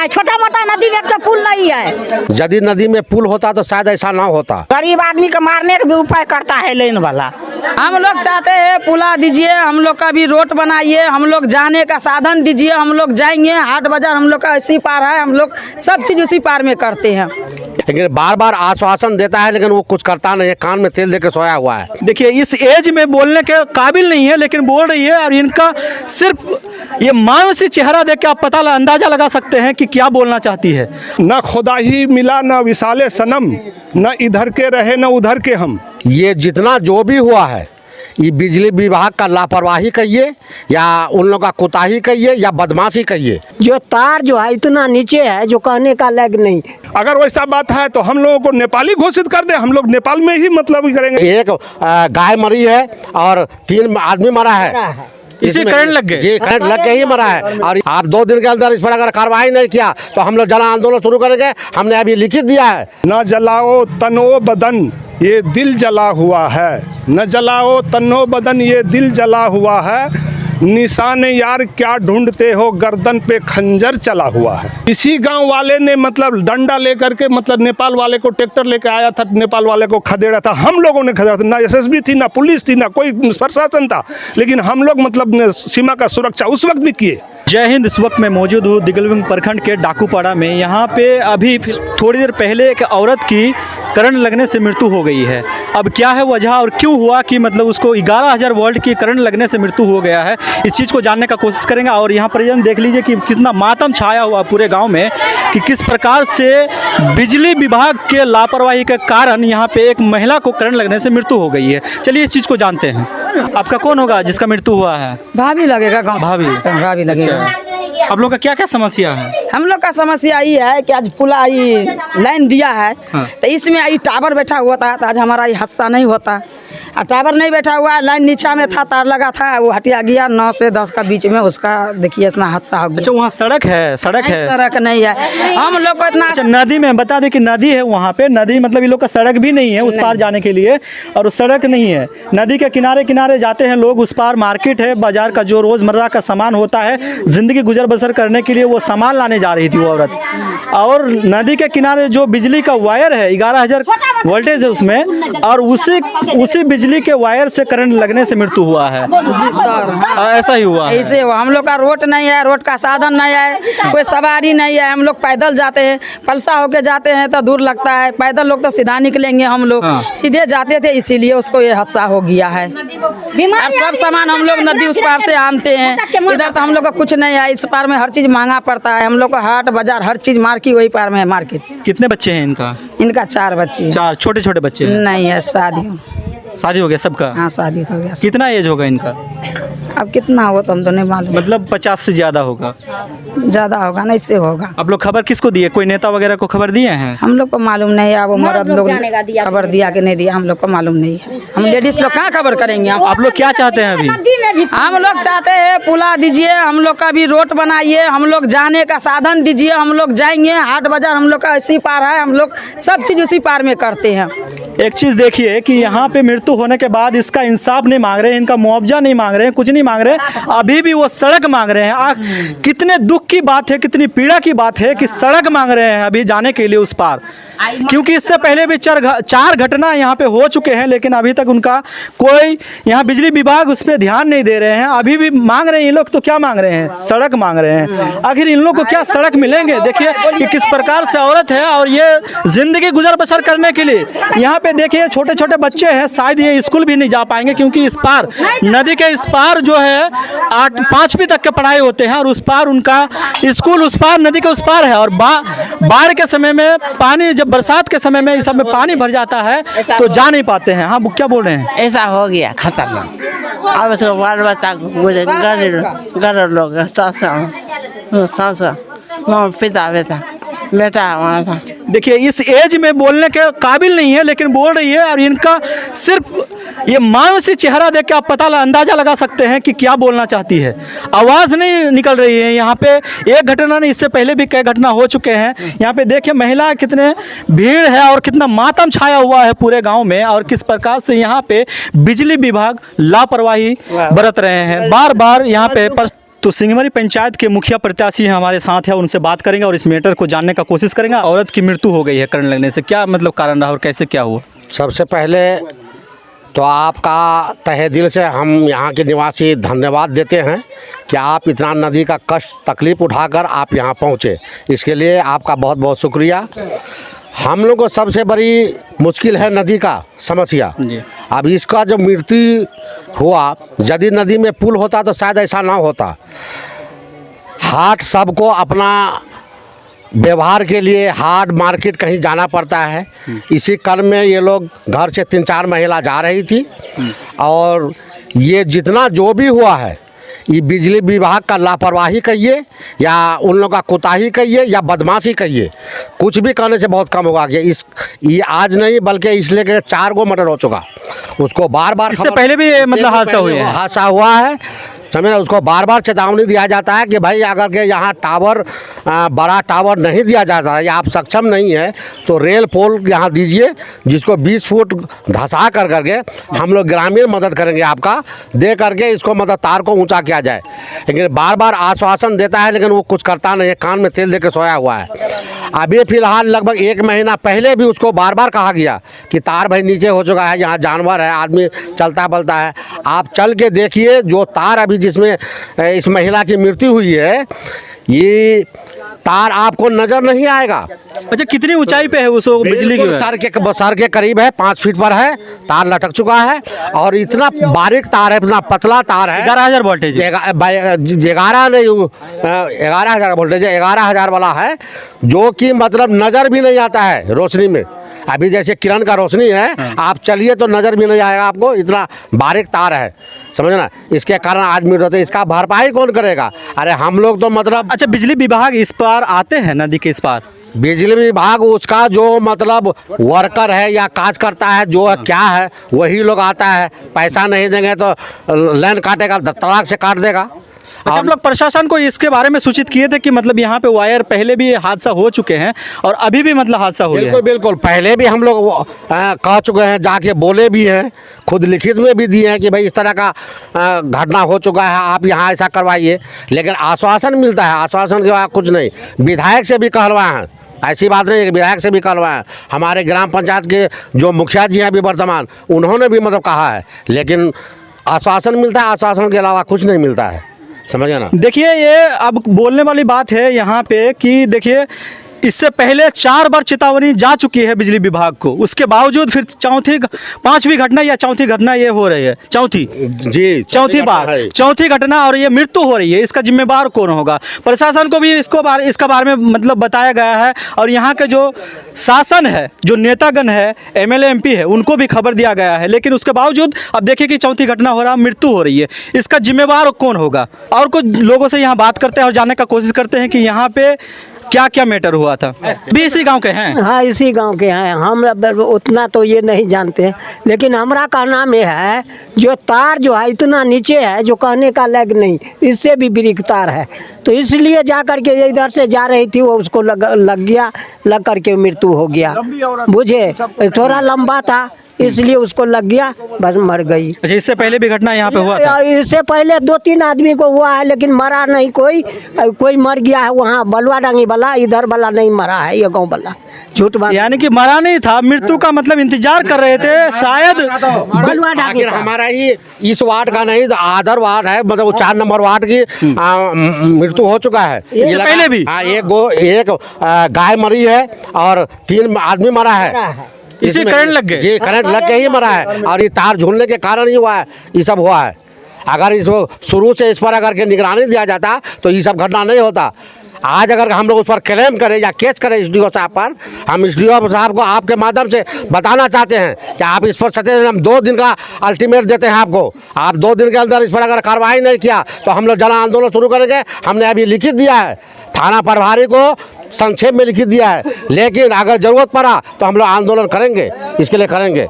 है, छोटा मोटा नदी में तो पुल नहीं है। यदि नदी में पुल होता तो शायद ऐसा ना होता। गरीब आदमी को मारने का भी उपाय करता है लेन वाला। हम लोग चाहते हैं पुला दीजिए, हम लोग का भी रोड बनाइए, हम लोग जाने का साधन दीजिए, हम लोग जाएंगे हाट बाजार, हम लोग का इसी पार है, हम लोग सब चीज उसी पार में करते हैं। लेकिन बार बार आश्वासन देता है लेकिन वो कुछ करता नहीं है, कान में तेल देकर सोया हुआ है। देखिए इस एज में बोलने के काबिल नहीं है लेकिन बोल रही है, और इनका सिर्फ ये मायूसी चेहरा देख के आप अंदाजा लगा सकते हैं कि क्या बोलना चाहती है। न खुदा ही मिला न विसाले सनम, न इधर के रहे न उधर के हम। ये जितना जो भी हुआ है ये बिजली विभाग का लापरवाही कहिए या उन लोगों का कोताही कहिए या बदमाशी कहिए। जो तार जो है इतना नीचे है जो कहने का लायक नहीं। अगर वैसा बात है तो हम लोगों को नेपाली घोषित कर दे, हम लोग नेपाल में ही मतलब करेंगे। एक गाय मरी है और 3 आदमी मरा है, इसी करंट लग गए। जी करंट लग के ही मरा है। और आप 2 दिन के अंदर इस पर अगर कार्रवाई नहीं किया तो हम लोग जन आंदोलन शुरू करेंगे। हमने अभी लिखित दिया है। न जलाओ तनो बदन ये दिल जला हुआ है, न जलाओ तनो बदन ये दिल जला हुआ है, निशान यार क्या ढूंढते हो गर्दन पे खंजर चला हुआ है। इसी गांव वाले ने मतलब डंडा लेकर के मतलब नेपाल वाले को ट्रैक्टर लेकर आया था, नेपाल वाले को खदेड़ा था। हम लोगों ने खदेड़ा था, ना एसएसबी थी ना पुलिस थी ना कोई प्रशासन था, लेकिन हम लोग मतलब सीमा का सुरक्षा उस वक्त भी किए। जय हिंद। इस वक्त मैं मौजूद हूँ दिगलविंग प्रखंड के डाकूपाड़ा में। यहाँ पे अभी थोड़ी देर पहले एक औरत की करंट लगने से मृत्यु हो गई है। अब क्या है वजह और क्यों हुआ कि मतलब उसको 11,000 वोल्ट की करंट लगने से मृत्यु हो गया है, इस चीज़ को जानने का कोशिश करेंगे। और यहाँ पर देख लीजिए कि कितना मातम छाया हुआ पूरे गाँव में कि किस प्रकार से बिजली विभाग के लापरवाही के कारण यहाँ पे एक महिला को करंट लगने से मृत्यु हो गई है। चलिए इस चीज़ को जानते हैं। आपका कौन होगा जिसका मृत्यु हुआ है? भाभी लगेगा गाँव, भाभी लगेगा। आप लोग का क्या क्या समस्या है? हम लोग का समस्या ये है कि आज पुला लाइन दिया है तो इसमें ये टावर बैठा हुआ था तो आज हमारा ये हादसा नहीं होता। और टावर नहीं बैठा हुआ, लाइन नीचा में था, तार लगा था, वो हटिया गया 9 से 10 का बीच में, उसका देखिए इतना हादसा हो गया। अच्छा वहाँ सड़क है? सड़क है, सड़क नहीं है। हम लोग को इतना अच्छा नदी में बता दें कि नदी है वहाँ पे, नदी मतलब ये लोग का सड़क भी नहीं है उस पार जाने के लिए, और उस सड़क नहीं है। नदी के किनारे किनारे जाते हैं लोग, उस पार मार्केट है, बाजार का जो रोज़मर्रा का सामान होता है, ज़िंदगी गुजर बसर करने के लिए वो सामान लाने जा रही थी वो औरत। और नदी के किनारे जो बिजली का वायर है 11,000 वोल्टेज है उसमें, और उसी बिजली के वायर से करंट लगने से मृत्यु हुआ है। जी सर, ऐसा ही हुआ है। ऐसे हुआ। हम लोग का रोड नहीं है, रोड का साधन नहीं है, कोई सवारी नहीं है, हम लोग पैदल जाते हैं, पलसा होके जाते हैं तो दूर लगता है, पैदल लोग तो सीधा निकलेंगे, हम लोग सीधे जाते थे, इसीलिए उसको ये हादसा हो गया है। और सब सामान हम लोग नदी उस पार से आनते हैं, इधर तो हम लोग का कुछ नहीं है, इस पार में हर चीज महंगा पड़ता है। हम लोग को हाट बाजार हर चीज मार्केट वही पार में है मार्केट। कितने बच्चे हैं इनका? इनका 4 बच्चे। 4 छोटे छोटे बच्चे हैं? नहीं है, शादी हो गया सबका? हाँ शादी हो गया। कितना एज होगा इनका? अब कितना हो तो हम तो नहीं मालूम। मतलब 50 से ज़्यादा होगा? ज़्यादा होगा, नहीं से होगा। आप लोग खबर किसको दिए? कोई नेता वगैरह को खबर दिए हैं? हम लोग को मालूम नहीं है, वो मर्द लोग खबर दिया कि नहीं दिया हम लोग को मालूम नहीं है। हम लेडीज लोग कहाँ खबर करेंगे? आप लोग क्या चाहते हैं अभी? हम लोग चाहते हैं पुला दीजिए, हम लोग का भी रोड बनाइए, हम लोग जाने का साधन दीजिए, हम लोग जाएंगे हाट बाजार, हम लोग का इसी पार है, हम लोग सब चीज उसी पार में करते हैं। एक चीज़ देखिए कि यहाँ पे मृत्यु होने के बाद इसका इंसाफ नहीं मांग रहे हैं, इनका मुआवजा नहीं मांग रहे हैं, कुछ नहीं मांग रहे हैं, अभी भी वो सड़क मांग रहे हैं। कितने दुख की बात है, कितनी पीड़ा की बात है कि सड़क मांग रहे हैं अभी जाने के लिए उस पार। क्योंकि इससे पहले भी 4 घटना यहाँ पे हो चुके हैं, लेकिन अभी तक उनका कोई यहाँ बिजली विभाग उस पर ध्यान नहीं दे रहे हैं। अभी भी मांग रहे हैं ये लोग, तो क्या मांग रहे हैं? सड़क मांग रहे हैं। आखिर इन लोग को क्या सड़क मिलेंगे? देखिए कि किस प्रकार से औरत है और ये जिंदगी गुजर बसर करने के लिए यहाँ पे देखिए छोटे छोटे बच्चे हैं, शायद ये स्कूल भी नहीं जा पाएंगे क्योंकि इस पार नदी के इस पार जो है 5वीं तक के पढ़ाई होते हैं और उस पार उनका स्कूल उस पार नदी के उस पार है। और बाढ़ के समय में पानी, जब बरसात के समय में इस सब में पानी भर जाता है तो जा नहीं पाते हैं। हाँ क्या बोल रहे हैं? ऐसा हो गया खत्म। अब तो बाल बच्चा घर लोग सास पिता बेटा हमारा था। देखिए इस एज में बोलने के काबिल नहीं है लेकिन बोल रही है, और इनका सिर्फ ये मायूसी चेहरा देख के आप अंदाजा लगा सकते हैं कि क्या बोलना चाहती है। आवाज़ नहीं निकल रही है। यहाँ पे एक घटना नहीं, इससे पहले भी कई घटना हो चुके हैं। यहाँ पे देखिए महिला कितने भीड़ है और कितना मातम छाया हुआ है पूरे गांव में, और किस प्रकार से यहाँ पे बिजली विभाग लापरवाही बरत रहे हैं। बार बार यहाँ पे तो सिंघमरी पंचायत के मुखिया प्रत्याशी हैं हमारे साथ है, उनसे बात करेंगे और इस मैटर को जानने का कोशिश करेंगे। औरत की मृत्यु हो गई है करंट लगने से, क्या मतलब कारण रहा और कैसे क्या हुआ? सबसे पहले तो आपका तहे दिल से हम यहाँ के निवासी धन्यवाद देते हैं कि आप इतना नदी का कष्ट तकलीफ़ उठाकर आप यहाँ पहुँचे, इसके लिए आपका बहुत बहुत शुक्रिया। हम लोग को सबसे बड़ी मुश्किल है नदी का समस्या। अब इसका जो मृत्यु हुआ, यदि नदी में पुल होता तो शायद ऐसा ना होता। हाट सबको अपना व्यवहार के लिए हाट मार्केट कहीं जाना पड़ता है। इसी क्रम में ये लोग घर से 3-4 महिला जा रही थी और ये जितना जो भी हुआ है, ये बिजली विभाग का लापरवाही कहिए या उन लोगों का कोताही कहिए या बदमाशी कहिए, कुछ भी कहने से बहुत कम होगा कि ये आज नहीं बल्कि इसलिए कि 4 गो मर्डर हो चुका। उसको बार बार इससे पहले भी मतलब हादसा हुआ है, समझे ना। उसको बार बार चेतावनी दिया जाता है कि भाई अगर के यहाँ टावर बड़ा टावर नहीं दिया जाता है या आप सक्षम नहीं है तो रेल पोल यहाँ दीजिए, जिसको 20 फुट धंसा कर करके हम लोग ग्रामीण मदद करेंगे आपका, दे करके इसको मतलब तार को ऊंचा किया जाए। लेकिन बार बार आश्वासन देता है लेकिन वो कुछ करता नहीं है, कान में तेल दे के सोया हुआ है। अभी फ़िलहाल लगभग 1 महीना पहले भी उसको बार बार कहा गया कि तार भाई नीचे हो चुका है, यहाँ जानवर है, आदमी चलता बलता है। आप चल के देखिए जो तार अभी जिसमें इस महिला की मृत्यु हुई है, ये तार आपको नज़र नहीं आएगा। अच्छा, कितनी ऊंचाई पे है उस बिजली की? सर के करीब है, 5 फीट पर है, तार लटक चुका है और इतना बारीक तार है, इतना पतला तार है। 11,000 वोल्टेज, 11 नहीं 11,000 वोल्टेज, 11,000 वाला है, जो कि मतलब नज़र भी नहीं आता है रोशनी में। अभी जैसे किरण का रोशनी है, आप चलिए तो नज़र भी नहीं आएगा आपको, इतना बारीक तार है, समझना। इसके कारण आदमी रोते, इसका भरपाई कौन करेगा? अरे हम लोग तो मतलब। अच्छा, बिजली विभाग इस पार आते हैं नदी के इस पार? बिजली विभाग उसका जो मतलब वर्कर है या काज करता है, जो है क्या है, वही लोग आता है। पैसा नहीं देंगे तो लाइन काटेगा, तड़ाक से काट देगा। अच्छा, हम लोग प्रशासन को इसके बारे में सूचित किए थे कि मतलब यहाँ पे वायर पहले भी हादसा हो चुके हैं और अभी भी मतलब हादसा हो गया है? बिल्कुल बिल्कुल, पहले भी हम लोग कह चुके हैं, जाके बोले भी हैं, खुद लिखित में भी दिए हैं कि भाई इस तरह का घटना हो चुका है, आप यहाँ ऐसा करवाइए। लेकिन आश्वासन मिलता है, आश्वासन के बाद कुछ नहीं। विधायक से भी कहलवाए हैं, ऐसी बात नहीं है कि विधायक से भी कहलवाए हैं। हमारे ग्राम पंचायत के जो मुखिया जी हैं अभी वर्तमान, उन्होंने भी मतलब कहा है, लेकिन आश्वासन मिलता है, आश्वासन के अलावा कुछ नहीं मिलता है, समझे ना। देखिए, ये अब बोलने वाली बात है यहाँ पे कि देखिए इससे पहले 4 बार चेतावनी जा चुकी है बिजली विभाग को, उसके बावजूद फिर 5वीं घटना या चौथी घटना ये हो रही है, चौथी बार चौथी घटना और ये मृत्यु हो रही है। इसका जिम्मेवार कौन होगा? प्रशासन को भी इसका बारे में मतलब बताया गया है और यहाँ के जो शासन है, जो नेतागण है, MLA MP है, उनको भी खबर दिया गया है। लेकिन उसके बावजूद अब देखिए कि चौथी घटना हो रहा, मृत्यु हो रही है, इसका जिम्मेवार कौन होगा? और कुछ लोगों से यहाँ बात करते हैं और जानने का कोशिश करते हैं कि यहाँ पे क्या क्या मैटर हुआ था। भी इसी गांव के हैं? हाँ, इसी गांव के हैं। हम उतना तो ये नहीं जानते हैं, लेकिन हमारा कहना में है जो तार जो है इतना नीचे है जो कहने का लायक नहीं, इससे भी बारीक तार है, तो इसलिए जा करके ये इधर से जा रही थी, वो उसको लग गया, लग करके मृत्यु हो गया। बुझे, थोड़ा लंबा था इसलिए उसको लग गया, बस मर गई। अच्छा, इससे पहले भी घटना यहाँ पे हुआ था? इससे पहले 2-3 आदमी को हुआ है, लेकिन मरा नहीं कोई मर गया है वहाँ बलुआ डांगी वाला, इधर वाला नहीं मरा है, ये गांव वाला। झूठ बात, यानी कि मरा नहीं था, मृत्यु का मतलब इंतजार कर रहे थे शायद। बलुआ डांगी हमारा ही इस वार्ड का नहीं, आधर वार्ड है, मतलब 4 नंबर वार्ड की मृत्यु हो चुका है। पहले भी एक गाय मरी है और 3 आदमी मरा है। इसी करंट लग गए? जी, करंट लग के ही मरा है और ये तार झूलने के कारण ही हुआ है, ये सब हुआ है। अगर इसको शुरू से इस पर अगर के निगरानी दिया जाता तो ये सब घटना नहीं होता। आज अगर हम लोग उस पर क्लेम करें या केस करें SDO साहब पर, हम SDO साहब को आपके माध्यम से बताना चाहते हैं कि आप इस पर सत्य, हम 2 दिन का अल्टीमेट देते हैं आपको, आप 2 दिन के अंदर इस पर अगर कार्रवाई नहीं किया तो हम लोग जन आंदोलन शुरू करेंगे। हमने अभी लिखित दिया है, थाना प्रभारी को संक्षेप में लिखित दिया है, लेकिन अगर ज़रूरत पड़ा तो हम लोग आंदोलन करेंगे, इसके लिए करेंगे।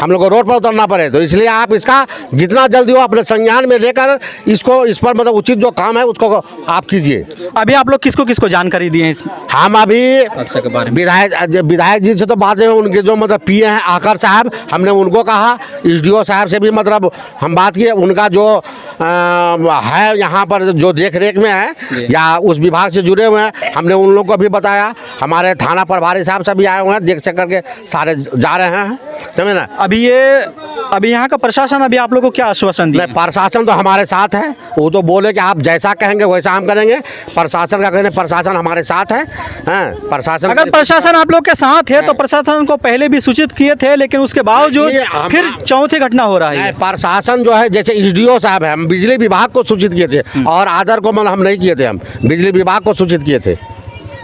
हम लोग को रोड पर उतरना पड़े। तो इसलिए आप इसका जितना जल्दी हो अपने संज्ञान में लेकर इसको इस पर मतलब उचित जो काम है उसको आप कीजिए। अभी आप लोग किसको किसको जानकारी दिए हैं इस हम अभी हादसा के बारे में? विधायक जी से तो बात है, उनके जो मतलब पीए हैं आकर साहब, हमने उनको कहा, एसडीओ साहब से भी मतलब हम बात किए, उनका जो है यहाँ पर जो देख रेख में है या उस विभाग से जुड़े हुए हैं, हमने उन लोगों को भी बताया। हमारे थाना प्रभारी साहब सभी आए हुए हैं, देख चेक करके सारे जा रहे हैं, समझे ना। अभी यहाँ का प्रशासन अभी आप लोगों को क्या आश्वासन दिया? प्रशासन तो हमारे साथ है, वो तो बोले कि आप जैसा कहेंगे वैसा हम करेंगे। प्रशासन का कहने, प्रशासन हमारे साथ है। प्रशासन, अगर प्रशासन आप लोग के साथ है तो प्रशासन को पहले भी सूचित किए थे, लेकिन उसके बावजूद फिर चौथी घटना हो रहा है। प्रशासन जो है, जैसे एसडीओ साहब है, हम बिजली विभाग को सूचित किए थे और आदर को मतलब हम नहीं किए थे, हम बिजली विभाग को सूचित किए थे,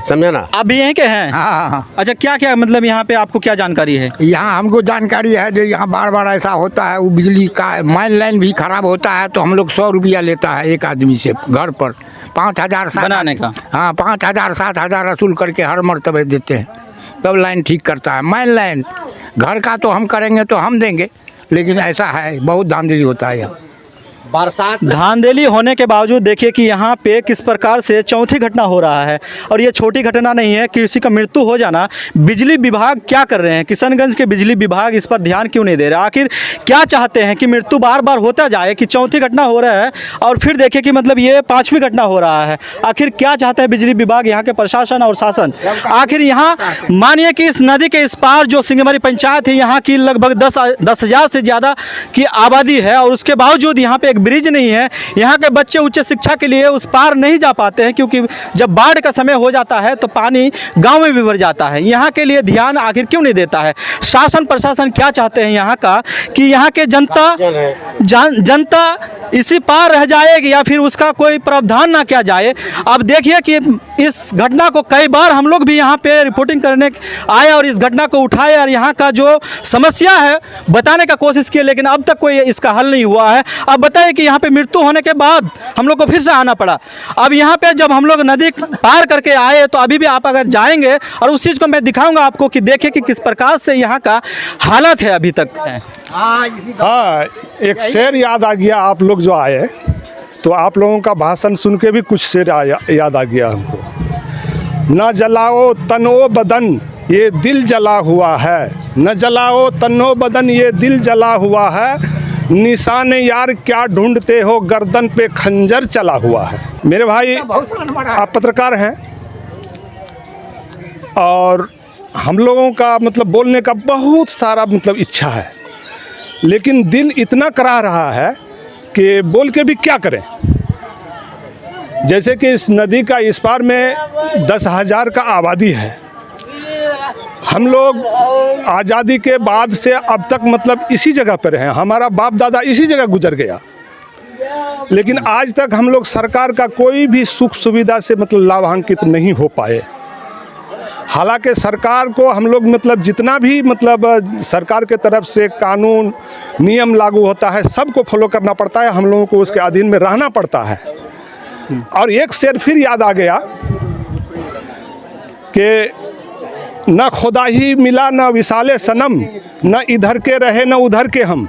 समझे ना। आप भी यहीं के हैं? हाँ। अच्छा, क्या क्या मतलब यहाँ पे आपको क्या जानकारी है? यहाँ हमको जानकारी है जो यहाँ बार बार ऐसा होता है, वो बिजली का मेन लाइन भी खराब होता है तो हम लोग 100 रुपया लेता है एक आदमी से घर पर, 5,000 बनाने का। हाँ, 5,000 7,000 वसूल करके हर मरतबे देते हैं, तब लाइन ठीक करता है। मेन लाइन घर का तो हम करेंगे तो हम देंगे, लेकिन ऐसा है बहुत धांधली होता है यहाँ। बरसात धांधली होने के बावजूद देखिए कि यहाँ पे किस प्रकार से चौथी घटना हो रहा है, और ये छोटी घटना नहीं है। किसी का मृत्यु हो जाना, बिजली विभाग क्या कर रहे हैं? किशनगंज के बिजली विभाग इस पर ध्यान क्यों नहीं दे रहे? आखिर क्या चाहते हैं कि मृत्यु बार बार होता जाए, कि चौथी घटना हो रहा है और फिर देखिए कि मतलब ये 5वीं घटना हो रहा है। आखिर क्या चाहता है बिजली विभाग, यहाँ के प्रशासन और शासन? आखिर यहाँ मानिए कि इस नदी के इस पार जो सिंहमारी पंचायत है, यहाँ की लगभग 10,000 से ज़्यादा की आबादी है, और उसके बावजूद यहाँ पे ब्रिज नहीं है। यहाँ के बच्चे उच्च शिक्षा के लिए उस पार नहीं जा पाते हैं, क्योंकि जब बाढ़ का समय हो जाता है तो पानी गांव में भी भर जाता है। यहाँ के लिए ध्यान आखिर क्यों नहीं देता है शासन प्रशासन? क्या चाहते हैं यहाँ का कि यहाँ के जनता इसी पार रह जाएगी या फिर उसका कोई प्रावधान ना किया जाए? अब देखिए कि इस घटना को कई बार हम लोग भी यहाँ पे रिपोर्टिंग करने आए और इस घटना को उठाए और यहाँ का जो समस्या है बताने का कोशिश किए, लेकिन अब तक कोई इसका हल नहीं हुआ है। अब बताइए कि यहाँ पे मृत्यु होने के बाद हम लोग को फिर से आना पड़ा। अब यहाँ पे जब हम लोग नदी पार करके आए तो अभी भी आप अगर जाएंगे और उस चीज़ को मैं दिखाऊंगा आपको कि देखिए कि किस प्रकार से यहाँ का हालत है अभी तक। हाँ, एक शेर याद आ गया, आप लोग जो आए तो आप लोगों का भाषण सुन के भी कुछ शेर याद आ गया हमको। न जलाओ तनो बदन ये दिल जला हुआ है, न जलाओ तनो बदन ये दिल जला हुआ है, निशान यार क्या ढूंढते हो गर्दन पे खंजर चला हुआ है। मेरे भाई, आप पत्रकार हैं और हम लोगों का मतलब बोलने का बहुत सारा मतलब इच्छा है, लेकिन दिल इतना करा रहा है कि बोल के भी क्या करें। जैसे कि इस नदी का इस पार में 10,000 का आबादी है। हम लोग आज़ादी के बाद से अब तक मतलब इसी जगह पर हैं, हमारा बाप दादा इसी जगह गुजर गया, लेकिन आज तक हम लोग सरकार का कोई भी सुख सुविधा से मतलब लाभान्वित नहीं हो पाए। हालांकि सरकार को हम लोग मतलब जितना भी मतलब सरकार के तरफ से कानून नियम लागू होता है सबको फॉलो करना पड़ता है, हम लोगों को उसके अधीन में रहना पड़ता है। और एक शेर फिर याद आ गया कि न खुदा ही मिला न विशाले सनम, न इधर के रहे न उधर के हम।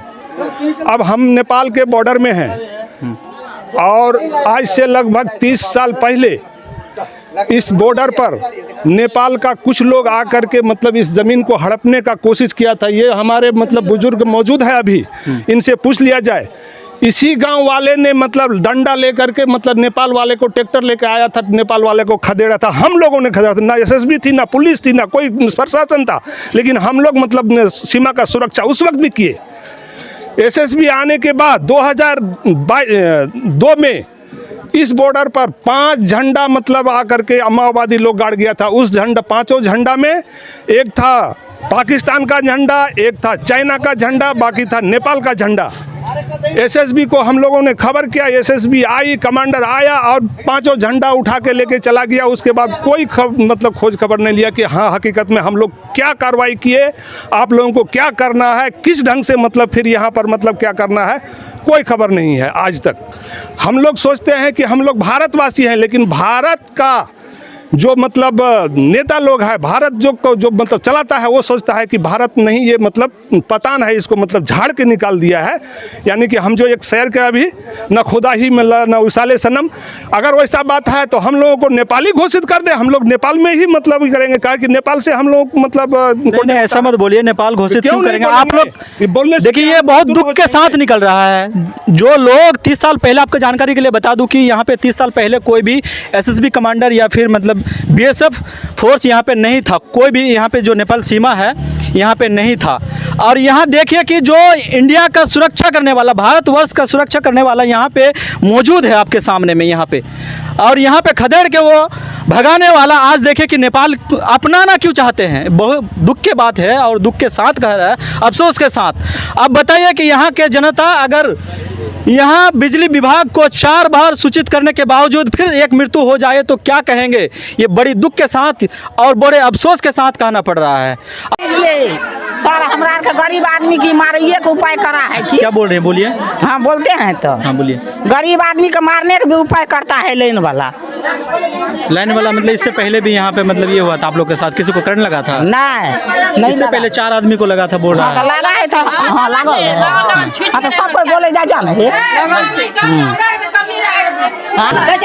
अब हम नेपाल के बॉर्डर में हैं और आज से लगभग 30 साल पहले इस बॉर्डर पर नेपाल का कुछ लोग आकर के मतलब इस ज़मीन को हड़पने का कोशिश किया था। ये हमारे मतलब बुजुर्ग मौजूद है, अभी इनसे पूछ लिया जाए। इसी गांव वाले ने मतलब डंडा लेकर के मतलब नेपाल वाले को ट्रैक्टर लेकर आया था, नेपाल वाले को खदेड़ा था। हम लोगों ने खदेड़ा था, ना एसएसबी थी ना पुलिस थी ना कोई प्रशासन था, लेकिन हम लोग मतलब सीमा का सुरक्षा उस वक्त भी किए। एसएसबी आने के बाद 2002 में इस बॉर्डर पर 5 झंडा मतलब आकर के माओवादी लोग गाड़ गया था। उस झंडा 5 झंडा में एक था पाकिस्तान का झंडा, एक था चाइना का झंडा, बाकी था नेपाल का झंडा। एसएसबी को हम लोगों ने खबर किया, एसएसबी आई, कमांडर आया और 5 झंडा उठा के लेके चला गया। उसके बाद कोई मतलब खोज खबर नहीं लिया कि हाँ हकीकत में हम लोग क्या कार्रवाई किए, आप लोगों को क्या करना है, किस ढंग से मतलब फिर यहाँ पर मतलब क्या करना है, कोई खबर नहीं है आज तक। हम लोग सोचते हैं कि हम लोग भारतवासी हैं, लेकिन भारत का जो मतलब नेता लोग है भारत जो मतलब चलाता है वो सोचता है कि भारत नहीं, ये मतलब पतान है, इसको मतलब झाड़ के निकाल दिया है। यानी कि हम जो एक शहर के अभी न खुदा ही मिला न उसाले सनम, अगर वैसा बात है तो हम लोगों को नेपाली घोषित कर दे, हम लोग नेपाल में ही मतलब करेंगे, कहा कि नेपाल से हम लोग मतलब नहीं, ऐसा मत बोलिए, नेपाल घोषित क्यों करेंगे नहीं आप लोग? बोलने से देखिए ये बहुत दुख के साथ निकल रहा है। जो लोग 30 साल पहले, आपको जानकारी के लिए बता दूं कि यहाँ पे 30 साल पहले कोई भी एसएसबी कमांडर या फिर मतलब बीएसएफ फोर्स यहाँ पे नहीं था, कोई भी यहाँ पे जो नेपाल सीमा है यहाँ पे नहीं था। और यहाँ देखिए कि जो इंडिया का सुरक्षा करने वाला, भारतवर्ष का सुरक्षा करने वाला यहाँ पे मौजूद है आपके सामने में यहाँ पे, और यहाँ पे खदेड़ के वो भगाने वाला आज देखिए कि नेपाल अपनाना क्यों चाहते हैं। बहुत दुख की बात है और दुख के साथ कह रहा है, अफसोस के साथ। अब बताइए कि यहाँ के जनता अगर यहाँ बिजली विभाग को 4 बार सूचित करने के बावजूद फिर एक मृत्यु हो जाए तो क्या कहेंगे। ये बड़ी दुख के साथ और बड़े अफसोस के साथ कहना पड़ रहा है। ये सारा हमारा का गरीब आदमी की मारिए का उपाय करा है कि क्या बोल रहे हैं, बोलिए। हाँ बोलते हैं तो, हाँ बोलिए। गरीब आदमी को मारने का भी उपाय करता है लाइन वाला। मतलब इससे पहले भी यहाँ पे मतलब ये हुआ था आप लोग के साथ, किसी को करंट लगा था? नहीं इससे पहले 4 आदमी को लगा था, बोल रहा है। लगा है तो हाँ लगा हाँ तो सब कोई बोले जा ना है।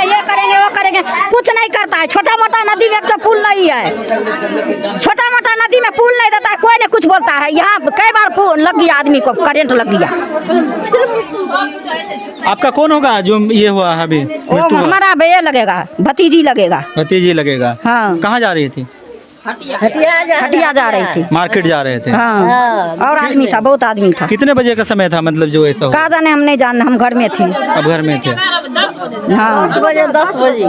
ये करेंगे वो करेंगे, कुछ नहीं करता है। छोटा मोटा नदी में एक तो पुल नहीं है, छोटा मोटा नदी में पुल नहीं देता है, कोई नहीं कुछ बोलता है। यहाँ कई बार पुल लग गया, आदमी को करंट लग गया। आपका कौन होगा जो ये हुआ है अभी? वो हमारा भैया लगेगा, भतीजी लगेगा। भतीजी लगेगा। हाँ। कहाँ जा रही थी? हटिया जा रही थी, मार्केट जा रहे थे। हाँ। और आदमी था, बहुत आदमी था। कितने बजे का समय था मतलब जो ऐसा हुआ? कहा जाने, हम नहीं जानते, हम घर में थे। अब घर में थे। हाँ 10 बजे।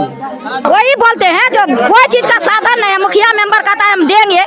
वही बोलते हैं जो कोई चीज का साधन नहीं है, मुखिया मेंबर कहता है हम देंगे।